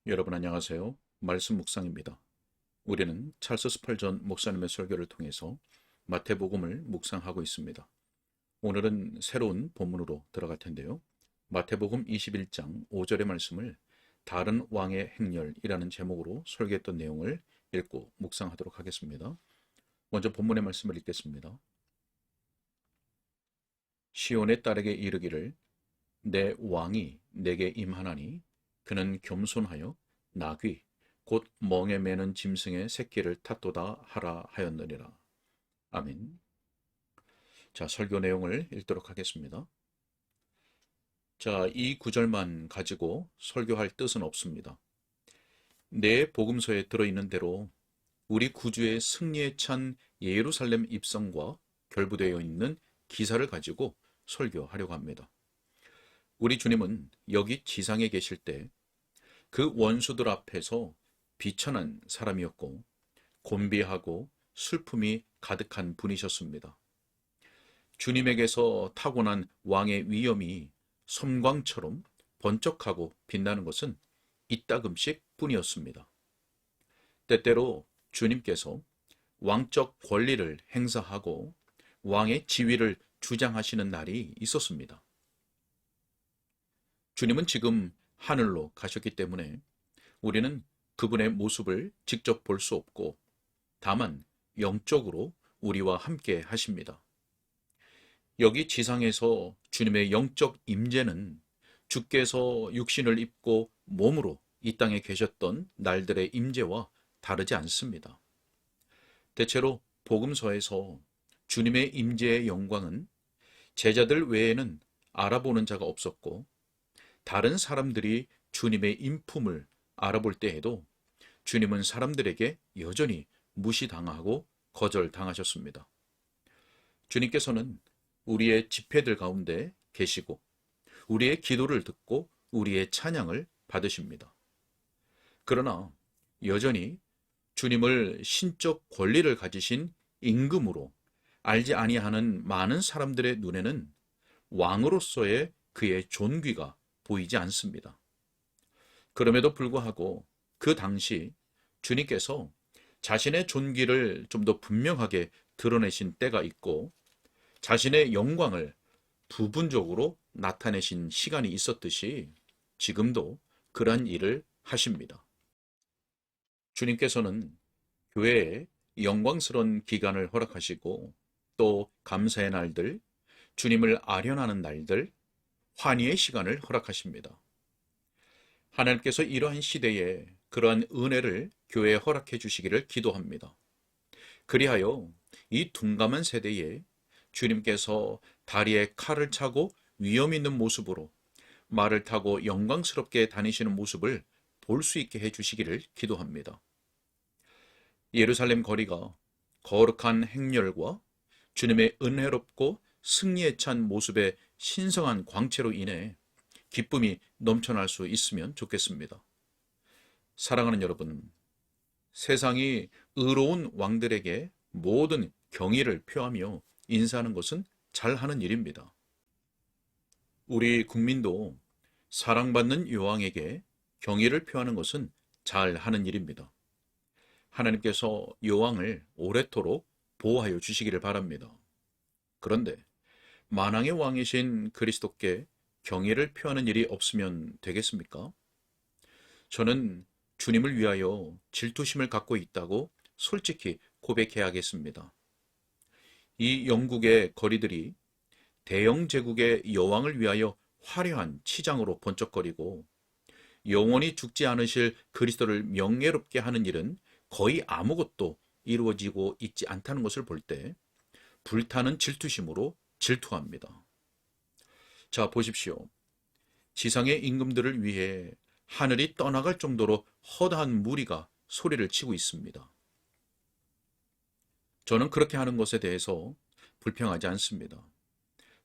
여러분 안녕하세요. 말씀 묵상입니다. 우리는 찰스 스펄전 목사님의 설교를 통해서 마태복음을 묵상하고 있습니다. 오늘은 새로운 본문으로 들어갈 텐데요. 마태복음 21장 5절의 말씀을 다른 왕의 행렬이라는 제목으로 설교했던 내용을 읽고 묵상하도록 하겠습니다. 먼저 본문의 말씀을 읽겠습니다. 시온의 딸에게 이르기를 내 왕이 내게 임하나니 그는 겸손하여 나귀 곧 멍에 매는 짐승의 새끼를 탓도다 하라 하였느니라. 아멘. 자, 설교 내용을 읽도록 하겠습니다. 자, 이 구절만 가지고 설교할 뜻은 없습니다. 내 복음서에 들어있는 대로 우리 구주의 승리에 찬 예루살렘 입성과 결부되어 있는 기사를 가지고 설교하려고 합니다. 우리 주님은 여기 지상에 계실 때 그 원수들 앞에서 비천한 사람이었고 곤비하고 슬픔이 가득한 분이셨습니다. 주님에게서 타고난 왕의 위엄이 섬광처럼 번쩍하고 빛나는 것은 이따금씩 뿐이었습니다. 때때로 주님께서 왕적 권리를 행사하고 왕의 지위를 주장하시는 날이 있었습니다. 주님은 지금 하늘로 가셨기 때문에 우리는 그분의 모습을 직접 볼 수 없고 다만 영적으로 우리와 함께 하십니다. 여기 지상에서 주님의 영적 임재는 주께서 육신을 입고 몸으로 이 땅에 계셨던 날들의 임재와 다르지 않습니다. 대체로 복음서에서 주님의 임재의 영광은 제자들 외에는 알아보는 자가 없었고 다른 사람들이 주님의 인품을 알아볼 때에도 주님은 사람들에게 여전히 무시당하고 거절당하셨습니다. 주님께서는 우리의 집회들 가운데 계시고 우리의 기도를 듣고 우리의 찬양을 받으십니다. 그러나 여전히 주님을 신적 권리를 가지신 임금으로 알지 아니하는 많은 사람들의 눈에는 왕으로서의 그의 존귀가 보이지 않습니다. 그럼에도 불구하고 그 당시 주님께서 자신의 존귀를 좀 더 분명하게 드러내신 때가 있고 자신의 영광을 부분적으로 나타내신 시간이 있었듯이 지금도 그러한 일을 하십니다. 주님께서는 교회에 영광스러운 기간을 허락하시고 또 감사의 날들, 주님을 아련하는 날들, 환희의 시간을 허락하십니다. 하나님께서 이러한 시대에 그러한 은혜를 교회에 허락해 주시기를 기도합니다. 그리하여 이 둔감한 세대에 주님께서 다리에 칼을 차고 위험 있는 모습으로 말을 타고 영광스럽게 다니시는 모습을 볼 수 있게 해 주시기를 기도합니다. 예루살렘 거리가 거룩한 행렬과 주님의 은혜롭고 승리에 찬 모습의 신성한 광채로 인해 기쁨이 넘쳐날 수 있으면 좋겠습니다. 사랑하는 여러분, 세상이 의로운 왕들에게 모든 경의를 표하며 인사하는 것은 잘하는 일입니다. 우리 국민도 사랑받는 여왕에게 경의를 표하는 것은 잘하는 일입니다. 하나님께서 여왕을 오래도록 보호하여 주시기를 바랍니다. 그런데 만왕의 왕이신 그리스도께 경의를 표하는 일이 없으면 되겠습니까? 저는 주님을 위하여 질투심을 갖고 있다고 솔직히 고백해야겠습니다. 이 영국의 거리들이 대영 제국의 여왕을 위하여 화려한 치장으로 번쩍거리고 영원히 죽지 않으실 그리스도를 명예롭게 하는 일은 거의 아무것도 이루어지고 있지 않다는 것을 볼 때 불타는 질투심으로 질투합니다. 자, 보십시오. 지상의 임금들을 위해 하늘이 떠나갈 정도로 허다한 무리가 소리를 치고 있습니다. 저는 그렇게 하는 것에 대해서 불평하지 않습니다.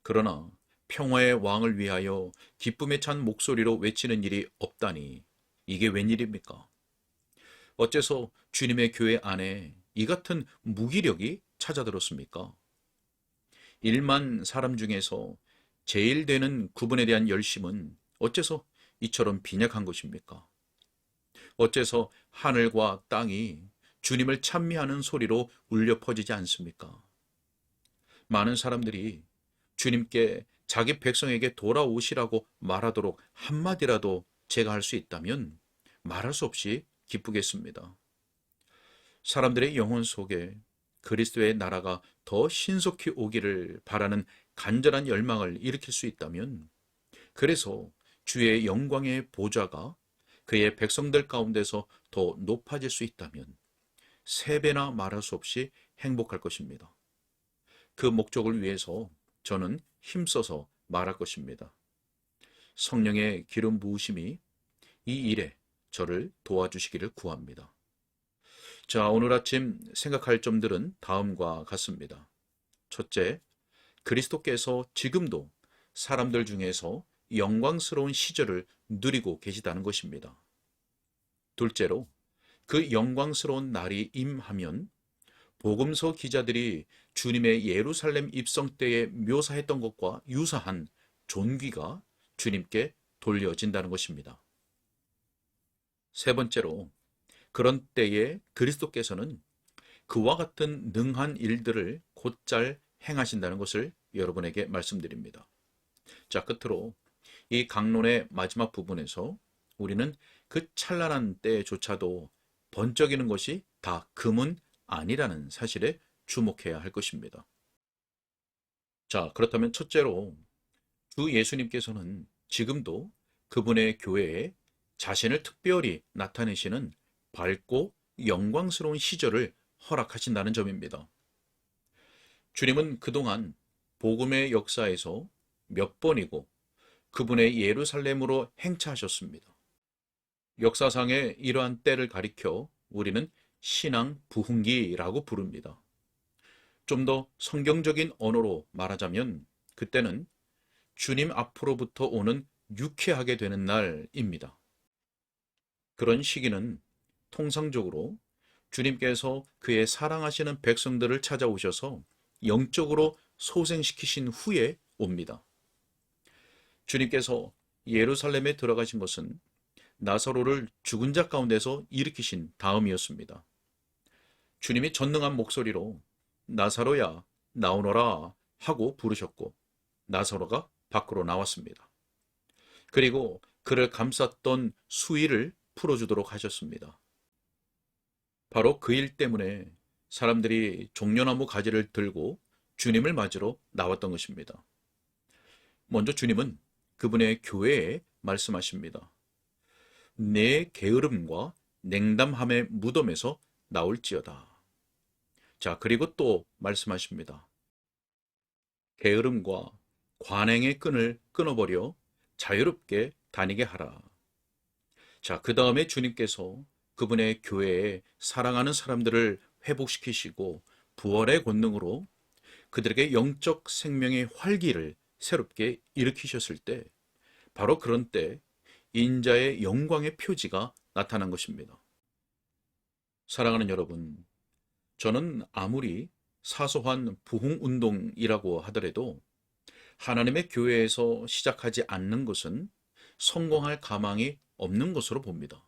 그러나 평화의 왕을 위하여 기쁨에 찬 목소리로 외치는 일이 없다니 이게 웬일입니까? 어째서 주님의 교회 안에 이 같은 무기력이 찾아들었습니까? 1만 사람 중에서 제일 되는 구분에 대한 열심은 어째서 이처럼 빈약한 것입니까? 어째서 하늘과 땅이 주님을 찬미하는 소리로 울려 퍼지지 않습니까? 많은 사람들이 주님께 자기 백성에게 돌아오시라고 말하도록 한마디라도 제가 할 수 있다면 말할 수 없이 기쁘겠습니다. 사람들의 영혼 속에 그리스도의 나라가 더 신속히 오기를 바라는 간절한 열망을 일으킬 수 있다면, 그래서 주의 영광의 보좌가 그의 백성들 가운데서 더 높아질 수 있다면 3배나 말할 수 없이 행복할 것입니다. 그 목적을 위해서 저는 힘써서 말할 것입니다. 성령의 기름 부으심이 이 일에 저를 도와주시기를 구합니다. 자, 오늘 아침 생각할 점들은 다음과 같습니다. 첫째, 그리스도께서 지금도 사람들 중에서 영광스러운 시절을 누리고 계시다는 것입니다. 둘째로, 그 영광스러운 날이 임하면 복음서 기자들이 주님의 예루살렘 입성 때에 묘사했던 것과 유사한 존귀가 주님께 돌려진다는 것입니다. 세 번째로, 그런 때에 그리스도께서는 그와 같은 능한 일들을 곧잘 행하신다는 것을 여러분에게 말씀드립니다. 자, 끝으로 이 강론의 마지막 부분에서 우리는 그 찬란한 때조차도 번쩍이는 것이 다 금은 아니라는 사실에 주목해야 할 것입니다. 자, 그렇다면 첫째로 주 예수님께서는 지금도 그분의 교회에 자신을 특별히 나타내시는 밝고 영광스러운 시절을 허락하신다는 점입니다. 주님은 그동안 복음의 역사에서 몇 번이고 그분의 예루살렘으로 행차하셨습니다. 역사상의 이러한 때를 가리켜 우리는 신앙 부흥기라고 부릅니다. 좀 더 성경적인 언어로 말하자면 그때는 주님 앞으로부터 오는 유쾌하게 되는 날입니다. 그런 시기는 통상적으로 주님께서 그의 사랑하시는 백성들을 찾아오셔서 영적으로 소생시키신 후에 옵니다. 주님께서 예루살렘에 들어가신 것은 나사로를 죽은 자 가운데서 일으키신 다음이었습니다. 주님이 전능한 목소리로 나사로야 나오너라 하고 부르셨고 나사로가 밖으로 나왔습니다. 그리고 그를 감쌌던 수의를 풀어주도록 하셨습니다. 바로 그 일 때문에 사람들이 종려나무 가지를 들고 주님을 맞으러 나왔던 것입니다. 먼저 주님은 그분의 교회에 말씀하십니다. 내 게으름과 냉담함의 무덤에서 나올지어다. 자, 그리고 또 말씀하십니다. 게으름과 관행의 끈을 끊어버려 자유롭게 다니게 하라. 자, 그 다음에 주님께서 그분의 교회에 사랑하는 사람들을 회복시키시고 부활의 권능으로 그들에게 영적 생명의 활기를 새롭게 일으키셨을 때, 바로 그런 때 인자의 영광의 표지가 나타난 것입니다. 사랑하는 여러분, 저는 아무리 사소한 부흥운동이라고 하더라도 하나님의 교회에서 시작하지 않는 것은 성공할 가망이 없는 것으로 봅니다.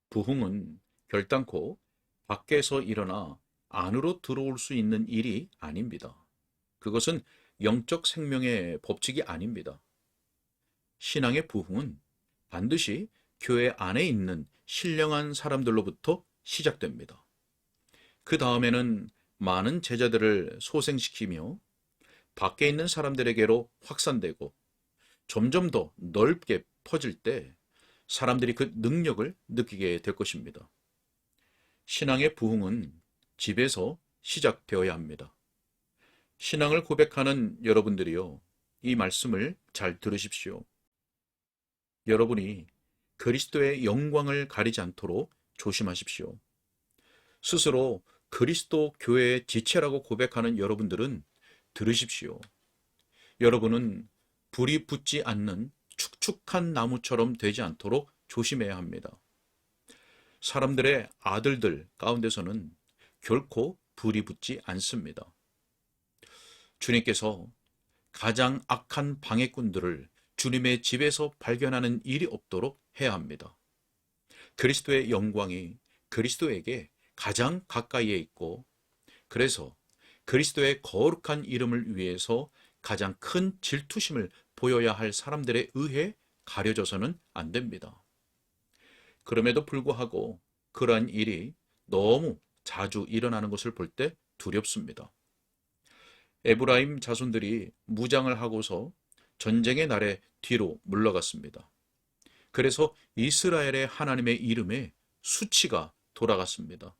부흥은 결단코 밖에서 일어나 안으로 들어올 수 있는 일이 아닙니다. 그것은 영적 생명의 법칙이 아닙니다. 신앙의 부흥은 반드시 교회 안에 있는 신령한 사람들로부터 시작됩니다. 그 다음에는 많은 제자들을 소생시키며 밖에 있는 사람들에게로 확산되고 점점 더 넓게 퍼질 때 사람들이 그 능력을 느끼게 될 것입니다. 신앙의 부흥은 집에서 시작되어야 합니다. 신앙을 고백하는 여러분들이요, 이 말씀을 잘 들으십시오. 여러분이 그리스도의 영광을 가리지 않도록 조심하십시오. 스스로 그리스도 교회의 지체라고 고백하는 여러분들은 들으십시오. 여러분은 불이 붙지 않는 축축한 나무처럼 되지 않도록 조심해야 합니다. 사람들의 아들들 가운데서는 결코 불이 붙지 않습니다. 주님께서 가장 악한 방해꾼들을 주님의 집에서 발견하는 일이 없도록 해야 합니다. 그리스도의 영광이 그리스도에게 가장 가까이에 있고, 그래서 그리스도의 거룩한 이름을 위해서 가장 큰 질투심을 보여야 할 사람들에 의해 가려져서는 안 됩니다. 그럼에도 불구하고 그러한 일이 너무 자주 일어나는 것을 볼 때 두렵습니다. 에브라임 자손들이 무장을 하고서 전쟁의 날에 뒤로 물러갔습니다. 그래서 이스라엘의 하나님의 이름에 수치가 돌아갔습니다.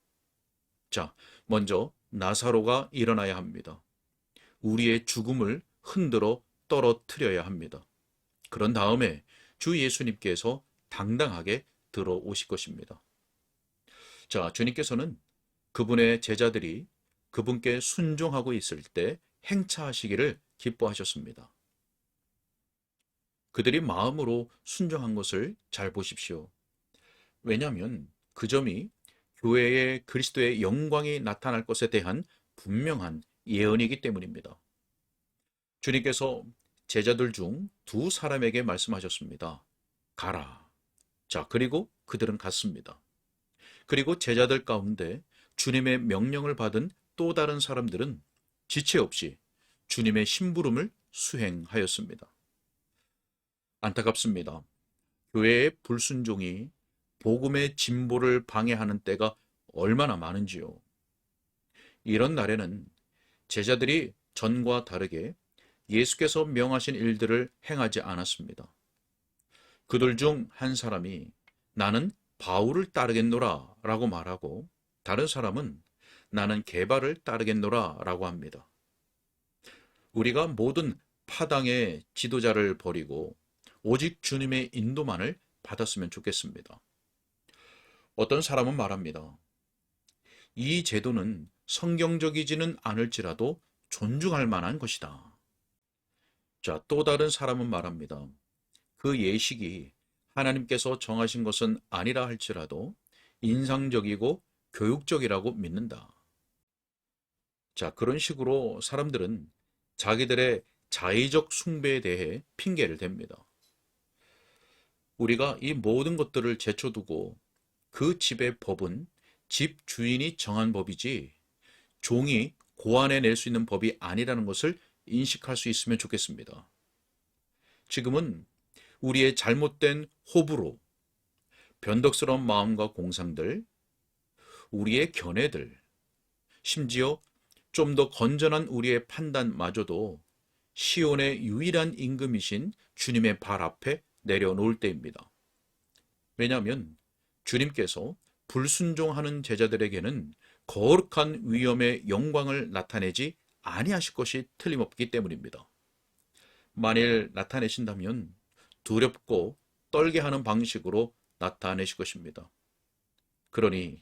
자, 먼저 나사로가 일어나야 합니다. 우리의 죽음을 흔들어 떨어뜨려야 합니다. 그런 다음에 주 예수님께서 당당하게 들어오실 것입니다. 자, 주님께서는 그분의 제자들이 그분께 순종하고 있을 때 행차하시기를 기뻐하셨습니다. 그들이 마음으로 순종한 것을 잘 보십시오. 왜냐하면 그 점이 교회에 그리스도의 영광이 나타날 것에 대한 분명한 예언이기 때문입니다. 주님께서 제자들 중 두 사람에게 말씀하셨습니다. 가라. 자, 그리고 그들은 갔습니다. 그리고 제자들 가운데 주님의 명령을 받은 또 다른 사람들은 지체 없이 주님의 심부름을 수행하였습니다. 안타깝습니다. 교회의 불순종이 복음의 진보를 방해하는 때가 얼마나 많은지요. 이런 날에는 제자들이 전과 다르게 예수께서 명하신 일들을 행하지 않았습니다. 그들 중 한 사람이 나는 바울을 따르겠노라 라고 말하고, 다른 사람은 나는 게바를 따르겠노라 라고 합니다. 우리가 모든 파당의 지도자를 버리고 오직 주님의 인도만을 받았으면 좋겠습니다. 어떤 사람은 말합니다. 이 제도는 성경적이지는 않을지라도 존중할 만한 것이다. 자, 또 다른 사람은 말합니다. 그 예식이 하나님께서 정하신 것은 아니라 할지라도 인상적이고 교육적이라고 믿는다. 자, 그런 식으로 사람들은 자기들의 자의적 숭배에 대해 핑계를 댑니다. 우리가 이 모든 것들을 제쳐두고 그 집의 법은 집 주인이 정한 법이지 종이 고안해낼 수 있는 법이 아니라는 것을 인식할 수 있으면 좋겠습니다. 지금은 우리의 잘못된 호불호, 변덕스러운 마음과 공상들, 우리의 견해들, 심지어 좀 더 건전한 우리의 판단마저도 시온의 유일한 임금이신 주님의 발 앞에 내려놓을 때입니다. 왜냐하면 주님께서 불순종하는 제자들에게는 거룩한 위엄의 영광을 나타내지 아니하실 것이 틀림없기 때문입니다. 만일 나타내신다면 두렵고 떨게 하는 방식으로 나타내실 것입니다. 그러니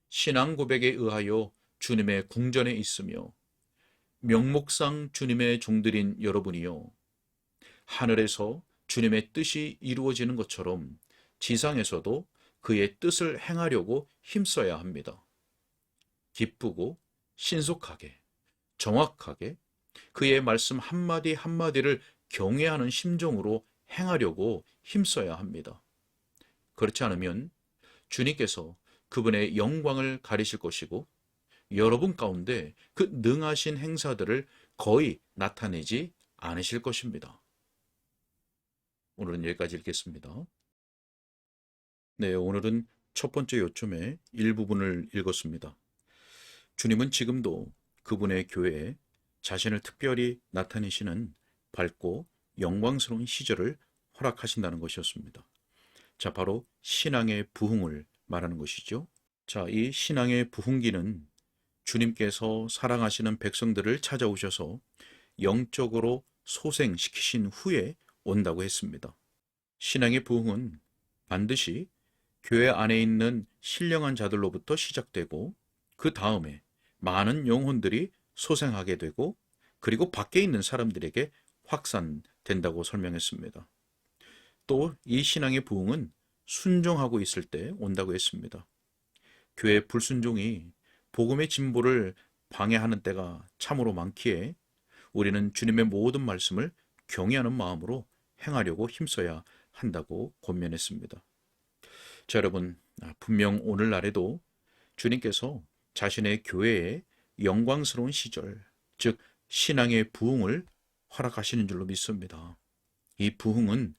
신앙 고백에 의하여 주님의 궁전에 있으며 명목상 주님의 종들인 여러분이요, 하늘에서 주님의 뜻이 이루어지는 것처럼 지상에서도 그의 뜻을 행하려고 힘써야 합니다. 기쁘고 신속하게, 정확하게 그의 말씀 한마디 한마디를 경외하는 심정으로 행하려고 힘써야 합니다. 그렇지 않으면 주님께서 그분의 영광을 가리실 것이고 여러분 가운데 그 능하신 행사들을 거의 나타내지 않으실 것입니다. 오늘은 여기까지 읽겠습니다. 네, 오늘은 첫 번째 요점의 일부분을 읽었습니다. 주님은 지금도 그분의 교회에 자신을 특별히 나타내시는 밝고 영광스러운 시절을 허락하신다는 것이었습니다. 자, 바로 신앙의 부흥을 말하는 것이죠. 자, 이 신앙의 부흥기는 주님께서 사랑하시는 백성들을 찾아오셔서 영적으로 소생시키신 후에 온다고 했습니다. 신앙의 부흥은 반드시 교회 안에 있는 신령한 자들로부터 시작되고 그 다음에 많은 영혼들이 소생하게 되고 그리고 밖에 있는 사람들에게 확산된다고 설명했습니다. 또 이 신앙의 부흥은 순종하고 있을 때 온다고 했습니다. 교회 불순종이 복음의 진보를 방해하는 때가 참으로 많기에 우리는 주님의 모든 말씀을 경외하는 마음으로 행하려고 힘써야 한다고 권면했습니다. 자, 여러분, 분명 오늘날에도 주님께서 자신의 교회에 영광스러운 시절, 즉 신앙의 부흥을 허락하시는 줄로 믿습니다. 이 부흥은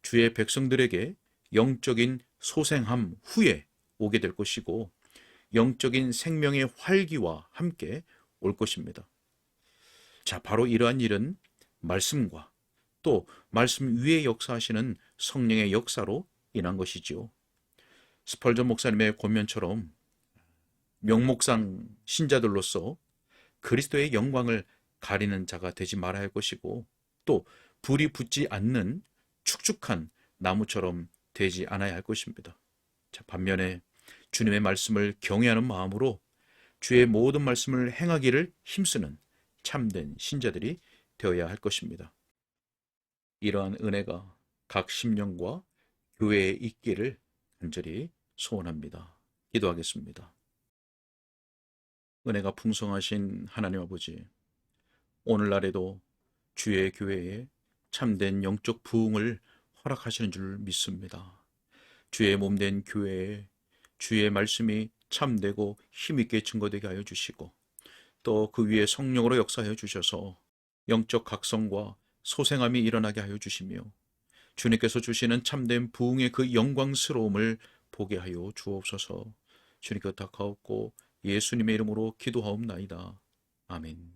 주의 백성들에게 영적인 소생함 후에 오게 될 것이고 영적인 생명의 활기와 함께 올 것입니다. 자, 바로 이러한 일은 말씀과 또 말씀 위에 역사하시는 성령의 역사로 인한 것이지요. 스펄전 목사님의 권면처럼 명목상 신자들로서 그리스도의 영광을 가리는 자가 되지 말아야 할 것이고 또 불이 붙지 않는 축축한 나무처럼 되지 않아야 할 것입니다. 자, 반면에 주님의 말씀을 경외하는 마음으로 주의 모든 말씀을 행하기를 힘쓰는 참된 신자들이 되어야 할 것입니다. 이러한 은혜가 각 심령과 교회에 있기를 간절히 소원합니다. 기도하겠습니다. 은혜가 풍성하신 하나님 아버지, 오늘날에도 주의 교회에 참된 영적 부흥을 허락하시는 줄 믿습니다. 주의 몸된 교회에 주의 말씀이 참되고 힘있게 증거되게 하여 주시고 또 그 위에 성령으로 역사하여 주셔서 영적 각성과 소생함이 일어나게 하여 주시며 주님께서 주시는 참된 부흥의 그 영광스러움을 보게 하여 주옵소서. 주님께 부탁하옵고 예수님의 이름으로 기도하옵나이다. 아멘.